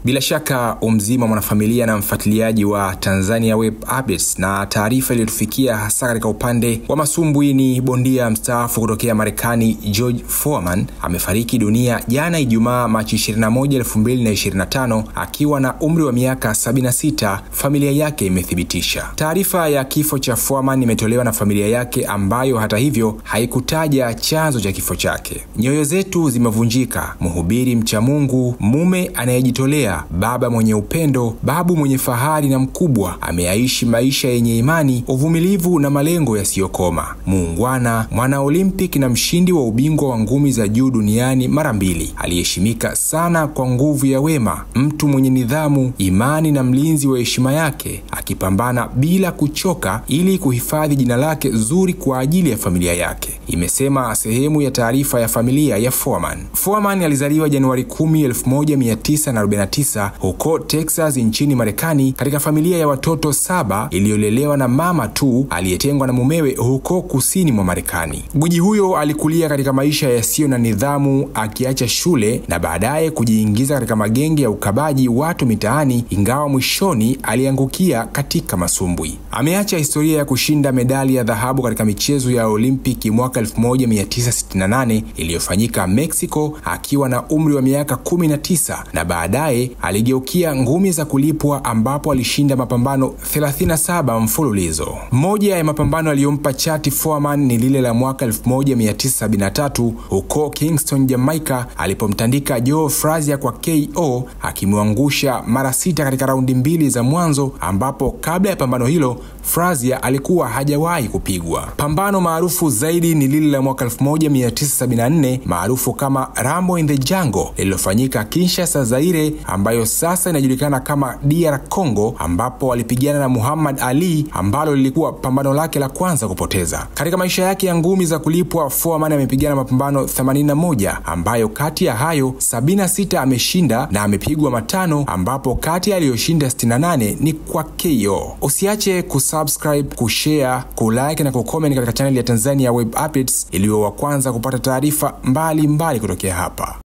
Bila shaka umzima mwanafamilia na mfuatiliaji wa Tanzania Web Updates, na taarifa iliyotufikia hasa katika upande wa masumbwi ni bondia mstaafu kutokea Marekani George Foreman amefariki dunia jana Ijumaa Machi 21, 2025 akiwa na umri wa miaka 76, familia yake imethibitisha. Taarifa ya kifo cha Foreman imetolewa na familia yake ambayo hata hivyo haikutaja chanzo cha kifo chake. Nyoyo zetu zimevunjika, mhubiri mcha Mungu, mume anayejitolea, baba mwenye upendo, babu mwenye fahari na mkubwa, ameyaishi maisha yenye imani, uvumilivu na malengo yasiyokoma. Muungwana, mwana Olympic na mshindi wa ubingwa wa ngumi za juu duniani mara 2, aliheshimika sana kwa nguvu ya wema, mtu mwenye nidhamu, imani na mlinzi wa heshima yake, akipambana bila kuchoka ili kuhifadhi jina lake zuri kwa ajili ya familia yake, imesema sehemu ya taarifa ya familia ya Foreman. Foreman alizaliwa Januari 10, 1949 huko Texas nchini Marekani katika familia ya watoto 7 iliyolelewa na mama tu aliyetengwa na mumewe huko kusini mwa Marekani. Gwiji huyo alikulia katika maisha yasiyo na nidhamu, akiacha shule na baadaye kujiingiza katika magenge ya ukabaji watu mitaani, ingawa mwishoni aliangukia katika masumbwi. Ameacha historia ya kushinda medali ya dhahabu katika michezo ya Olimpiki mwaka 1968 iliyofanyika Mexico akiwa na umri wa miaka 19, na baadaye aligeukia ngumi za kulipwa ambapo alishinda mapambano 37 mfululizo. Moja ya mapambano aliyompa chati Foreman ni lile la mwaka 1973 huko Kingston, Jamaica, alipomtandika Joe Frazier kwa KO akimwangusha mara 6 katika raundi 2 za mwanzo, ambapo kabla ya pambano hilo Frazier alikuwa hajawahi kupigwa. Pambano maarufu zaidi ni lile la mwaka 1974 maarufu kama Rumble in the Jungle lililofanyika Kinshasa, Zaire, ambayo sasa inajulikana kama DR Congo, ambapo walipigana na Muhammad Ali, ambalo lilikuwa pambano lake la kwanza kupoteza. Katika maisha yake ya ngumi za kulipwa, Foreman amepigana mapambano 81 ambayo kati ya hayo 76 ameshinda na amepigwa 5, ambapo kati aliyoshinda 68 ni kwa KO. Usiache kusubscribe, kushare, kulike na kucomment katika channel ya Tanzania Web Updates ili wa kwanza kupata taarifa mbalimbali kutokea hapa.